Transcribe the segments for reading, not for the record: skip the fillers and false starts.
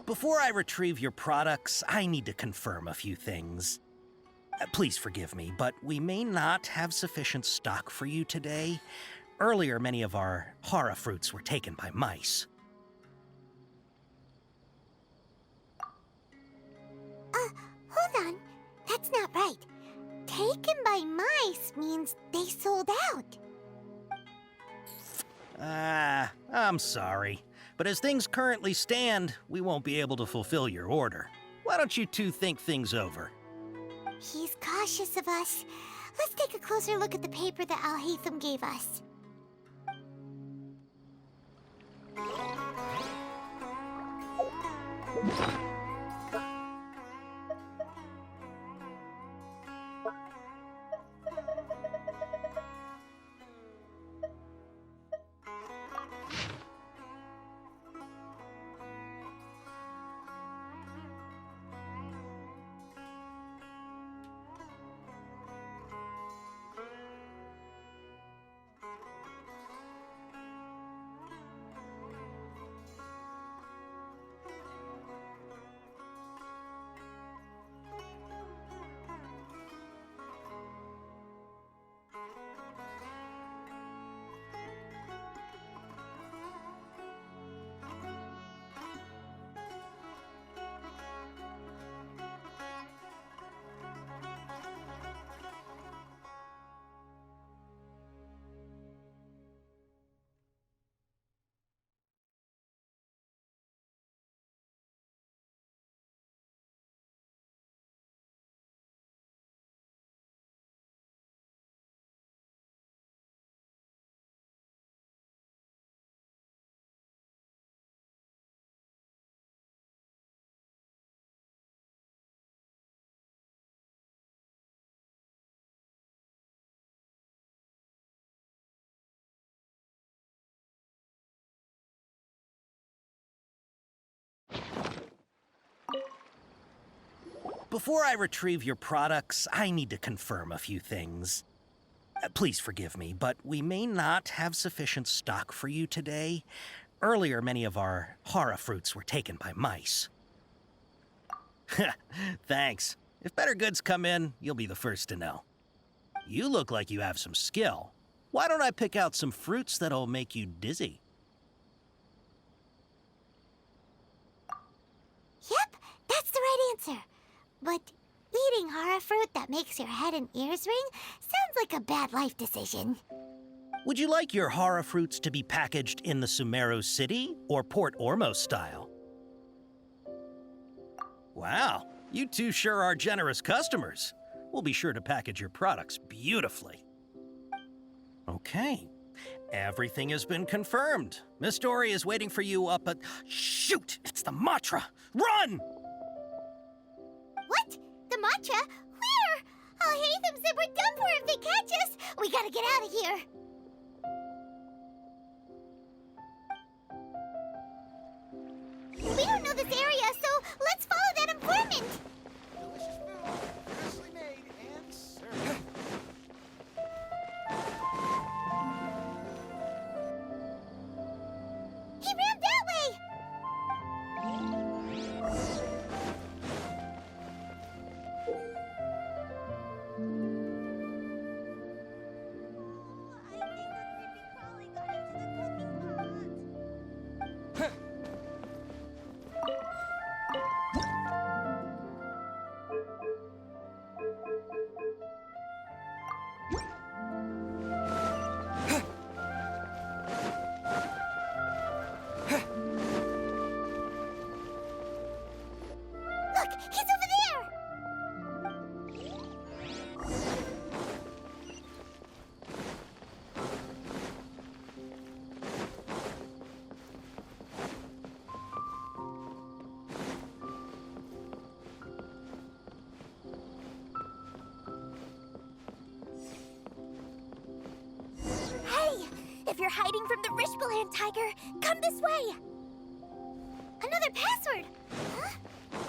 Before I retrieve your products, I need to confirm a few things. Please forgive me, but we may not have sufficient stock for you today. Earlier, many of our hara fruits were taken by mice. Hold on. That's not right. Taken by mice means they sold out. I'm sorry. But as things currently stand, we won't be able to fulfill your order. Why don't you two think things over? He's cautious of us. Let's take a closer look at the paper that Al-Haytham gave us. Before I retrieve your products, I need to confirm a few things. Please forgive me, but we may not have sufficient stock for you today. Earlier, many of our hara fruits were taken by mice. Thanks. If better goods come in, you'll be the first to know. You look like you have some skill. Why don't I pick out some fruits that'll make you dizzy? Yep, that's the right answer. But eating hara fruit that makes your head and ears ring sounds like a bad life decision. Would you like your hara fruits to be packaged in the Sumeru City or Port Ormos style? Wow, you two sure are generous customers. We'll be sure to package your products beautifully. Okay, everything has been confirmed. Miss Dory is waiting for you up at... Shoot! It's the Matra! Run! What? The matcha? Where? Al-Haytham said we're done for if they catch us. We gotta get out of here. We don't know this area, so let's follow that informant. Delicious food, freshly made and served. He ran that way. Look, he's over there! Hey! If you're hiding from the Rishbaland tiger, come this way! Another password! Huh?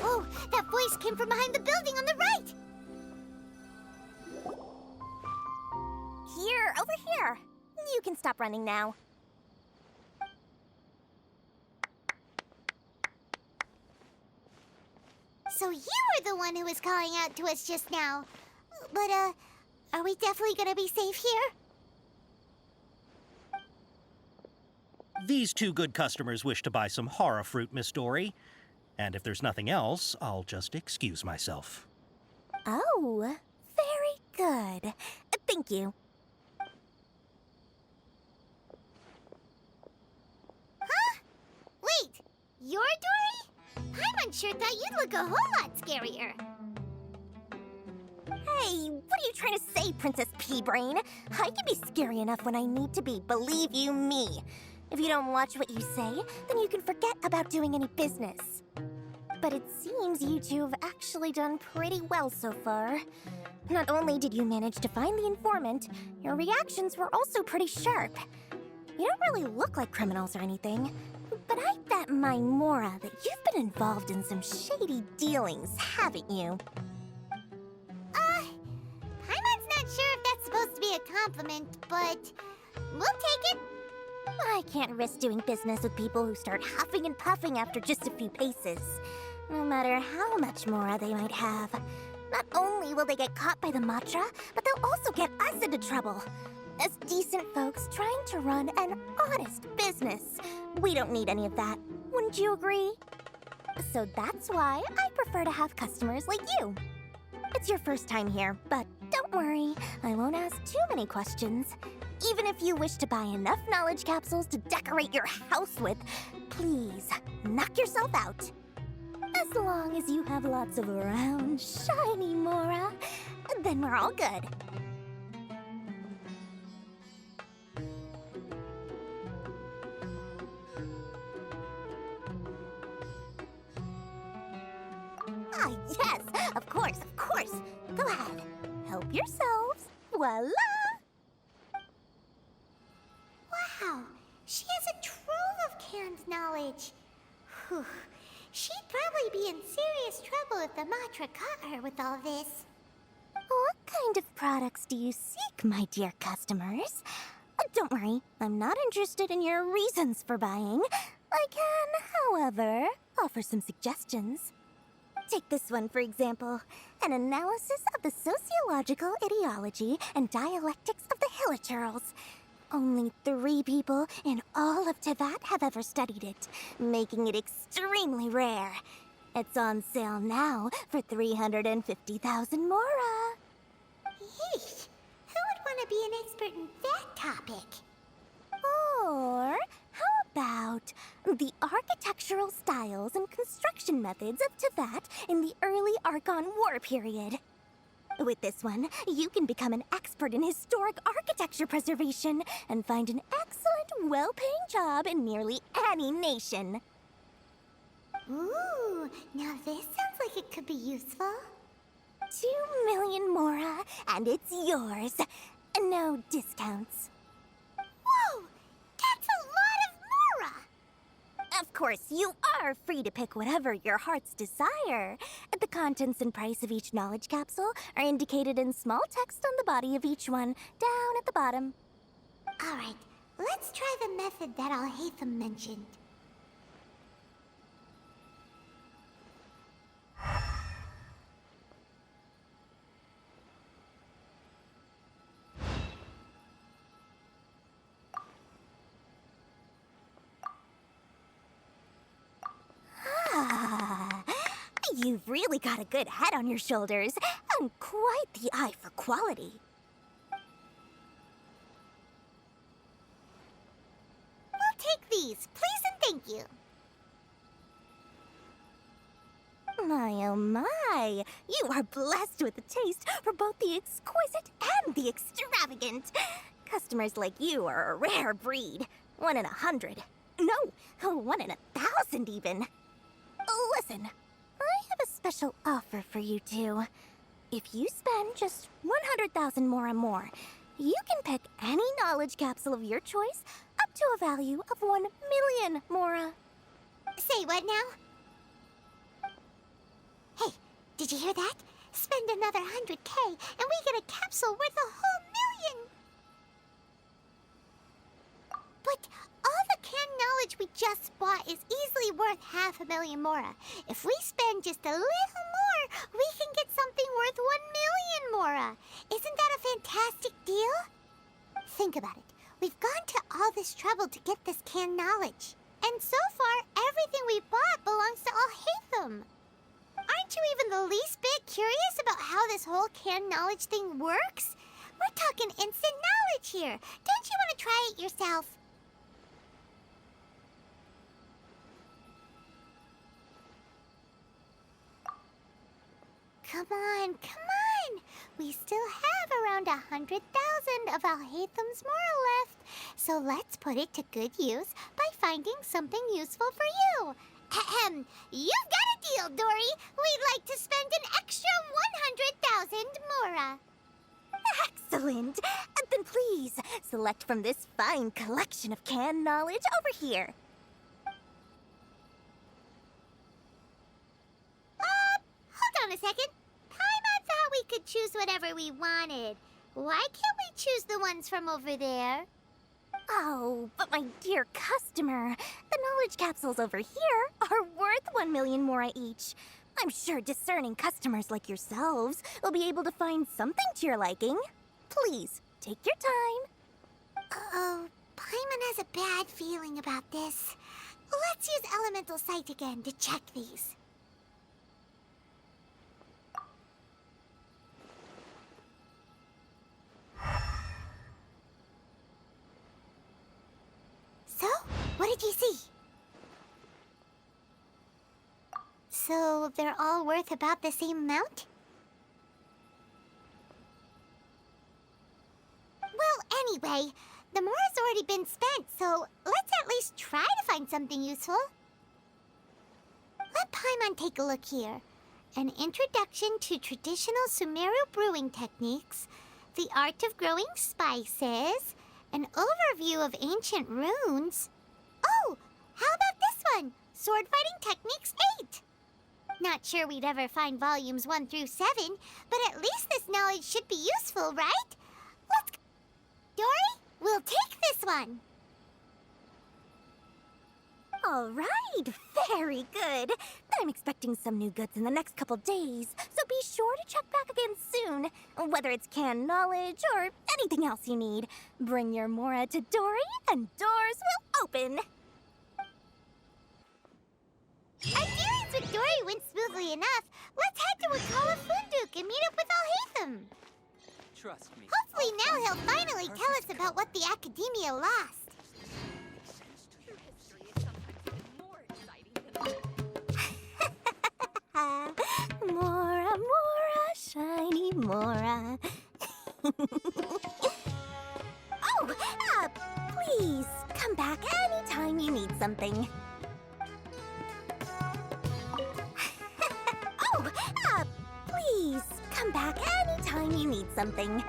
Oh, that voice came from behind the building on the right! Here, over here. You can stop running now. So you were the one who was calling out to us just now. But, are we definitely gonna be safe here? These two good customers wish to buy some horror fruit, Miss Dory. And if there's nothing else, I'll just excuse myself. Oh, very good. Thank you. Wait, you're Dory? Paimon sure thought you'd look a whole lot scarier. Hey, what are you trying to say, Princess Pea-Brain? I can be scary enough when I need to be, believe you me. If you don't watch what you say, then you can forget about doing any business. But it seems you two have actually done pretty well so far. Not only did you manage to find the informant, your reactions were also pretty sharp. You don't really look like criminals or anything, but I bet my Mora that you've been involved in some shady dealings, haven't you? Paimon's not sure if that's supposed to be a compliment, but we'll take it. I can't risk doing business with people who start huffing and puffing after just a few paces. No matter how much Mora they might have. Not only will they get caught by the Matra, but they'll also get us into trouble. As decent folks trying to run an honest business. We don't need any of that. Wouldn't you agree? So that's why I prefer to have customers like you. It's your first time here, but don't worry. I won't ask too many questions. Even if you wish to buy enough knowledge capsules to decorate your house with, please, knock yourself out. As long as you have lots of round, shiny Mora, then we're all good. Ah, yes, of course, of course. Go ahead, help yourselves. Voila! Wow, she has a trove of canned knowledge. Whew. She'd probably be in serious trouble if the Matra caught her with all this. What kind of products do you seek, my dear customers? Don't worry, I'm not interested in your reasons for buying. I can, however, offer some suggestions. Take this one, for example. An analysis of the sociological ideology and dialectics of the Hilichurls. Only 3 people in all of Teyvat have ever studied it, making it extremely rare. It's on sale now for 350,000 Mora. Yeesh, who would want to be an expert in that topic? Or how about the architectural styles and construction methods of Teyvat in the early Archon War period? With this one, you can become an expert in historic architecture preservation and find an excellent, well-paying job in nearly any nation. Ooh, now this sounds like it could be useful. 2 million Mora, and it's yours. No discounts. Whoa, that's a lot of Mora! Of course, you are free to pick whatever your heart's desire. The contents and price of each knowledge capsule are indicated in small text on the body of each one, down at the bottom. All right, let's try the method that Alhaitham mentioned. Ah, you've really got a good head on your shoulders, and quite the eye for quality. We'll take these, please and thank you. My oh my, you are blessed with a taste for both the exquisite and the extravagant. Customers like you are a rare breed. 1 in 100. No, 1 in 1,000 even. Listen, I have a special offer for you two. If you spend just 100,000 more, you can pick any knowledge capsule of your choice up to a value of 1 million Mora. Say what now? Hey, did you hear that? Spend another 100K and we get a capsule worth a whole 1,000,000! But all the canned knowledge we just bought is easily worth 500,000 mora. If we spend just a little more, we can get something worth 1,000,000 mora. Isn't that a fantastic deal? Think about it. We've gone to all this trouble to get this canned knowledge. And so far, everything we bought belongs to Alhaitham. Aren't you even the least bit curious about how this whole canned knowledge thing works? We're talking instant knowledge here. Don't you want to try it yourself? Come on, come on! We still have around 100,000 of Alhaitham's mora left, so let's put it to good use by finding something useful for you. Ahem. You've got a deal, Dory. We'd like to spend an extra 100,000 mora. Excellent! Then please, select from this fine collection of canned knowledge over here. Hold on a second. Paimon thought we could choose whatever we wanted. Why can't we choose the ones from over there? Oh, but my dear customer, the knowledge capsules over here are worth 1,000,000 mora each. I'm sure discerning customers like yourselves will be able to find something to your liking. Please, take your time. Uh-oh, Paimon has a bad feeling about this. Let's use Elemental Sight again to check these. So, what did you see? So, they're all worth about the same amount? Well, anyway, the mora's already been spent, so let's at least try to find something useful. Let Paimon take a look here. An introduction to traditional Sumeru brewing techniques, the art of growing spices, an overview of ancient runes. Oh, how about this one? Sword Fighting Techniques 8. Not sure we'd ever find volumes 1 through 7, but at least this knowledge should be useful, right? Let's go. Dory, we'll take this one. All right, very good. I'm expecting some new goods in the next couple days, so be sure to check back again soon. Whether it's canned knowledge or anything else you need, bring your mora to Dory and doors will open. Our dealings with Dory went smoothly enough. Let's head to Wakala Funduk and meet up with Alhaitham. Trust me. Hopefully now he'll finally tell us about what the Academia lost. Mora, Mora, shiny Mora. Please come back anytime you need something. Please come back anytime you need something.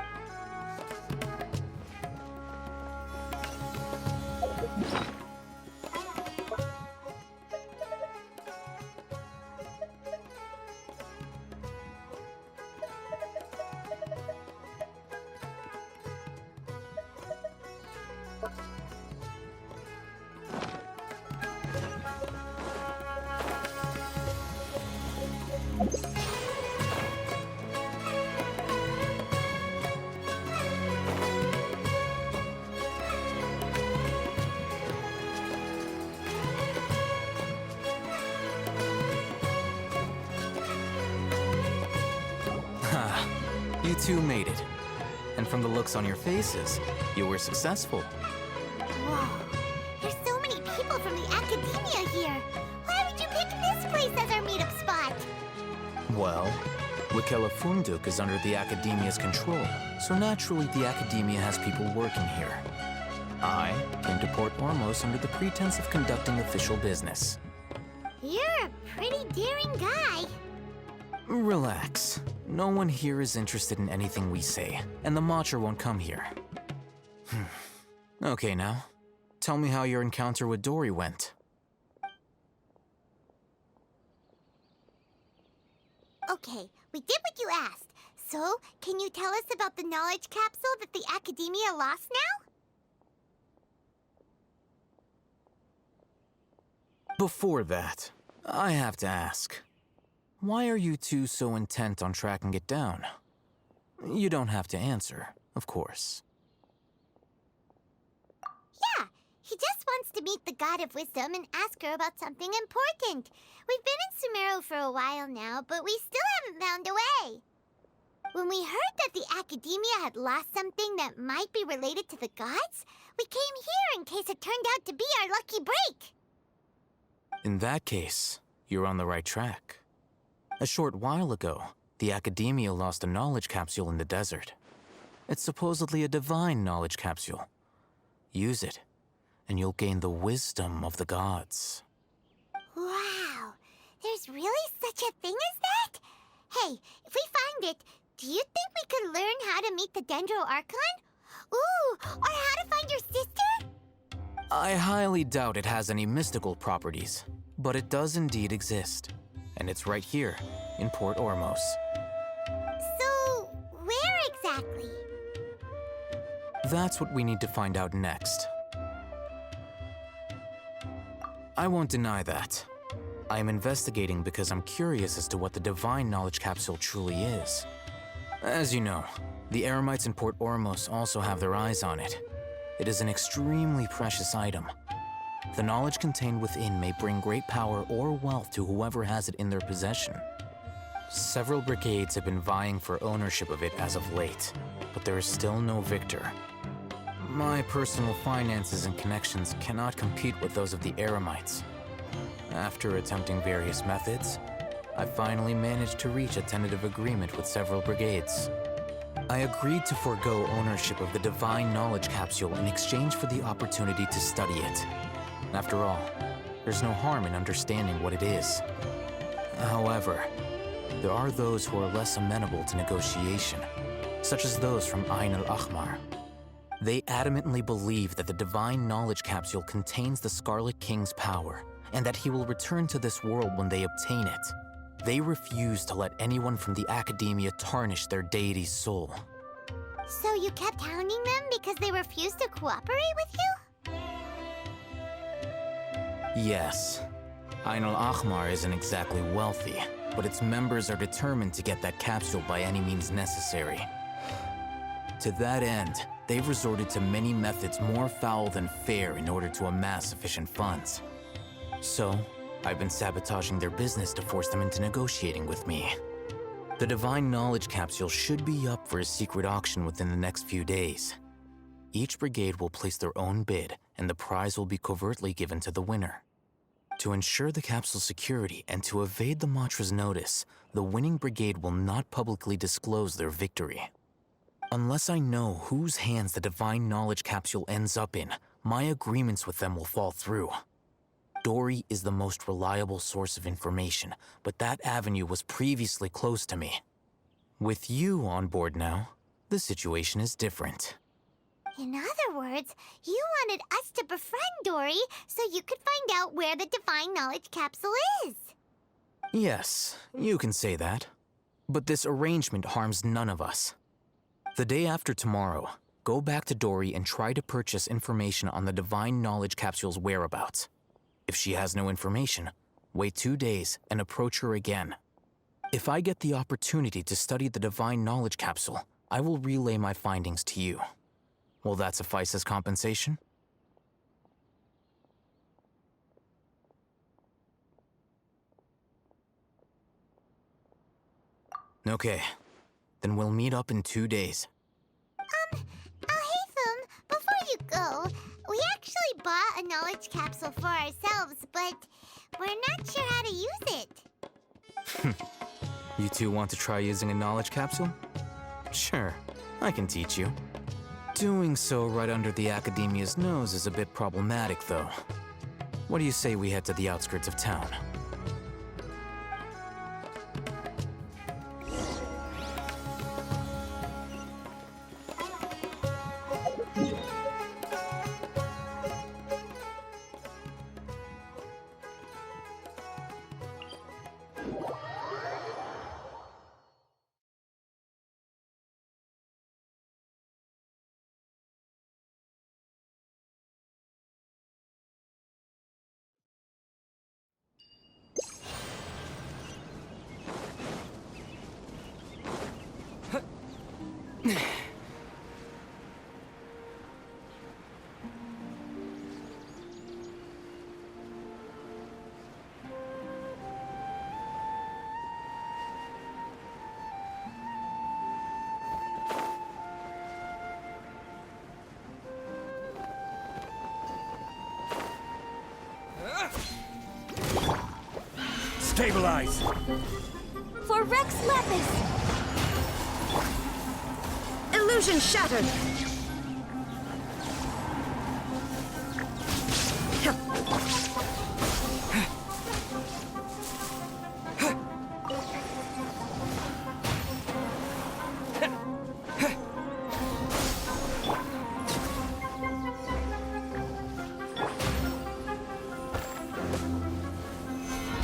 You two made it. And from the looks on your faces, you were successful. Whoa, there's so many people from the Academia here. Why would you pick this place as our meetup spot? Well, Wakela Funduk is under the Academia's control, so naturally the Academia has people working here. I came to Port Ormos under the pretense of conducting official business. You're a pretty daring guy. Relax. No one here is interested in anything we say, and the Matcha won't come here. Okay now, tell me how your encounter with Dory went. Okay, we did what you asked. So, can you tell us about the knowledge capsule that the Academia lost now? Before that, I have to ask, why are you two so intent on tracking it down? You don't have to answer, of course. Yeah, he just wants to meet the God of Wisdom and ask her about something important. We've been in Sumeru for a while now, but we still haven't found a way. When we heard that the Academia had lost something that might be related to the gods, we came here in case it turned out to be our lucky break. In that case, you're on the right track. A short while ago, the Academia lost a knowledge capsule in the desert. It's supposedly a divine knowledge capsule. Use it, and you'll gain the wisdom of the gods. Wow, there's really such a thing as that? Hey, if we find it, do you think we could learn how to meet the Dendro Archon? Ooh, or how to find your sister? I highly doubt it has any mystical properties, but it does indeed exist. And it's right here, in Port Ormos. So, where exactly? That's what we need to find out next. I won't deny that. I am investigating because I'm curious as to what the divine knowledge capsule truly is. As you know, the Eremites in Port Ormos also have their eyes on it. It is an extremely precious item. The knowledge contained within may bring great power or wealth to whoever has it in their possession. Several brigades have been vying for ownership of it as of late, but there is still no victor. My personal finances and connections cannot compete with those of the Eremites. After attempting various methods, I finally managed to reach a tentative agreement with several brigades. I agreed to forego ownership of the divine knowledge capsule in exchange for the opportunity to study it. After all, there's no harm in understanding what it is. However, there are those who are less amenable to negotiation, such as those from Ain al-Ahmar. They adamantly believe that the divine knowledge capsule contains the Scarlet King's power, and that he will return to this world when they obtain it. They refuse to let anyone from the Academia tarnish their deity's soul. So you kept hounding them because they refused to cooperate with you? Yes. Ain al-Ahmar isn't exactly wealthy, but its members are determined to get that capsule by any means necessary. To that end, they've resorted to many methods more foul than fair in order to amass sufficient funds. So, I've been sabotaging their business to force them into negotiating with me. The divine knowledge capsule should be up for a secret auction within the next few days. Each brigade will place their own bid, and the prize will be covertly given to the winner. To ensure the capsule's security and to evade the Matra's notice, the winning brigade will not publicly disclose their victory. Unless I know whose hands the divine knowledge capsule ends up in, my agreements with them will fall through. Dory is the most reliable source of information, but that avenue was previously closed to me. With you on board now, the situation is different. In other words, you wanted us to befriend Dory so you could find out where the divine knowledge capsule is. Yes, you can say that. But this arrangement harms none of us. The day after tomorrow, go back to Dory and try to purchase information on the divine knowledge capsule's whereabouts. If she has no information, wait 2 days and approach her again. If I get the opportunity to study the divine knowledge capsule, I will relay my findings to you. Will that suffice as compensation? Okay, then we'll meet up in 2 days. Haytham, before you go, we actually bought a knowledge capsule for ourselves, but we're not sure how to use it. You two want to try using a knowledge capsule? Sure, I can teach you. Doing so right under the Academia's nose is a bit problematic, though. What do you say we head to the outskirts of town? Stabilize! For Rex Lapis! Illusion shattered!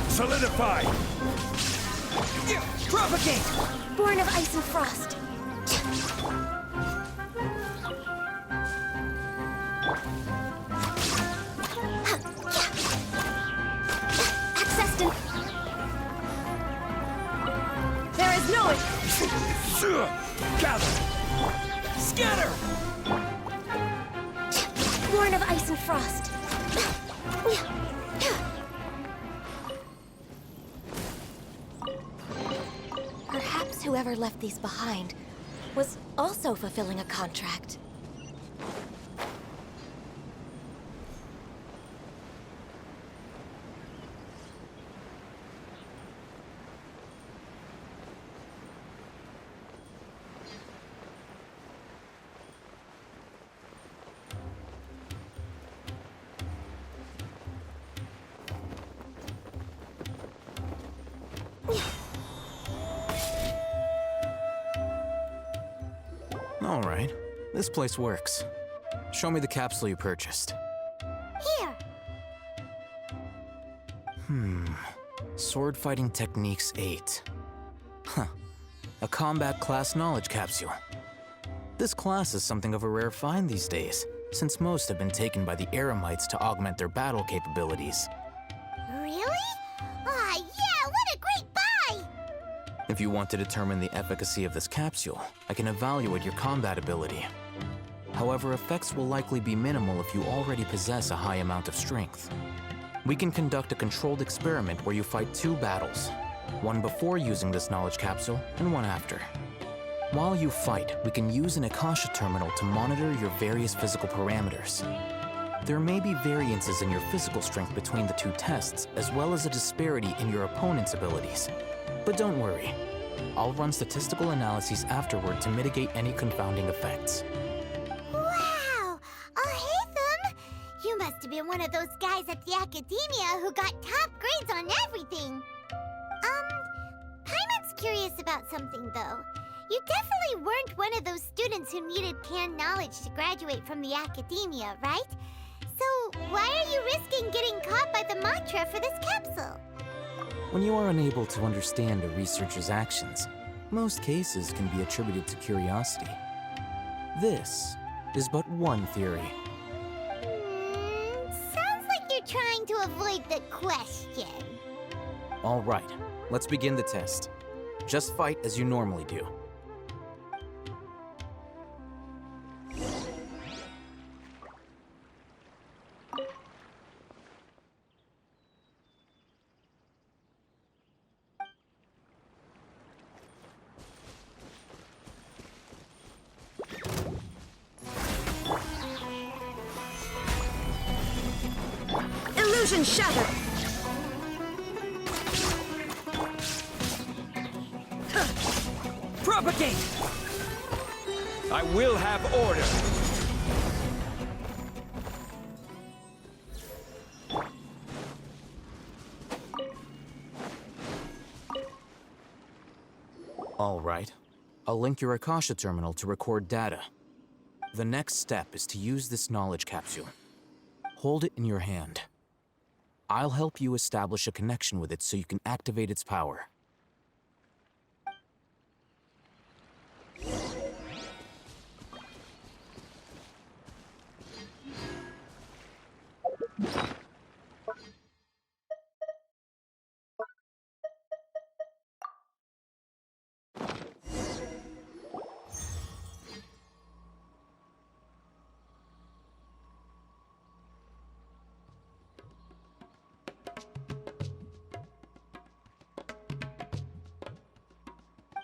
Solidify! Propagate! Born of Ice and Frost. Accessed. There is no... Gather! Scatter! Born of Ice and Frost. Perhaps whoever left these behind was also fulfilling a contract. All right, this place works. Show me the capsule you purchased. Here. Sword Fighting Techniques 8. Huh. A combat class knowledge capsule. This class is something of a rare find these days, since most have been taken by the Eremites to augment their battle capabilities. Really? Ah, yeah, what a great buy! If you want to determine the efficacy of this capsule, I can evaluate your combat ability. However, effects will likely be minimal if you already possess a high amount of strength. We can conduct a controlled experiment where you fight 2 battles, one before using this knowledge capsule and one after. While you fight, we can use an Akasha terminal to monitor your various physical parameters. There may be variances in your physical strength between the 2 tests, as well as a disparity in your opponent's abilities. But don't worry, I'll run statistical analyses afterward to mitigate any confounding effects. Wow! Hey, you must have been one of those guys at the Academia who got top grades on everything. Paimon's curious about something, though. You definitely weren't one of those students who needed canned knowledge to graduate from the Academia, right? So why are you risking getting caught by the mantra for this capsule? When you are unable to understand a researcher's actions, most cases can be attributed to curiosity. This is but one theory. Sounds like you're trying to avoid the question. All right, let's begin the test. Just fight as you normally do. Illusion shattered! Propagate! I will have order. All right. I'll link your Akasha terminal to record data. The next step is to use this knowledge capsule. Hold it in your hand. I'll help you establish a connection with it so you can activate its power.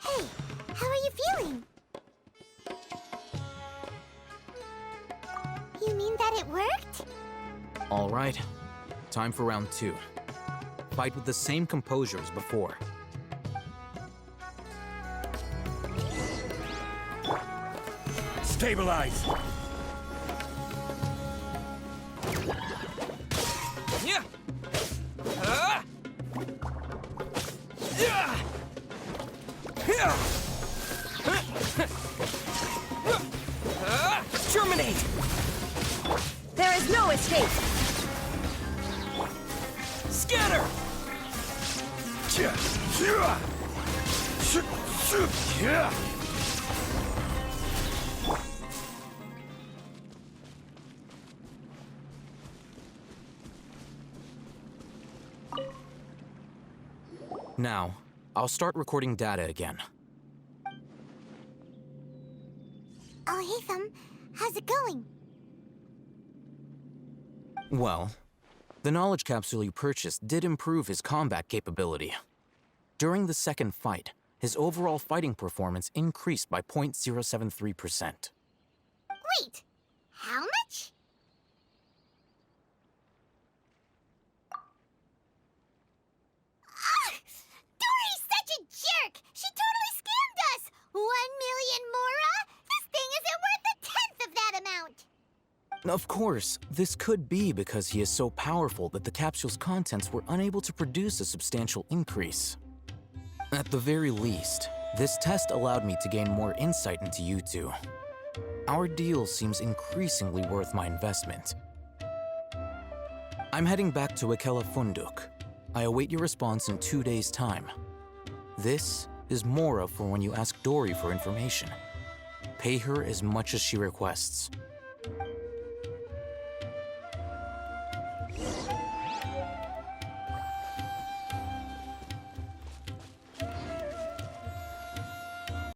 Hey, how are you feeling? You mean that it worked? All right. Time for round 2. fight with the same composure as before. Stabilize! Yeah! Yeah! Terminate! There is no escape! Scatter! Now, I'll start recording data again. Oh, hey, Thumb. How's it going? Well, the knowledge capsule you purchased did improve his combat capability. During the second fight, his overall fighting performance increased by 0.073%. Wait, how much? Dory's such a jerk! She totally scammed us! 1 million Mora? This thing isn't worth a tenth of that amount! Of course, this could be because he is so powerful that the capsule's contents were unable to produce a substantial increase. At the very least, this test allowed me to gain more insight into you two. Our deal seems increasingly worth my investment. I'm heading back to Ikela Funduk. I await your response in 2 days' time. This is Mora for when you ask Dory for information. Pay her as much as she requests.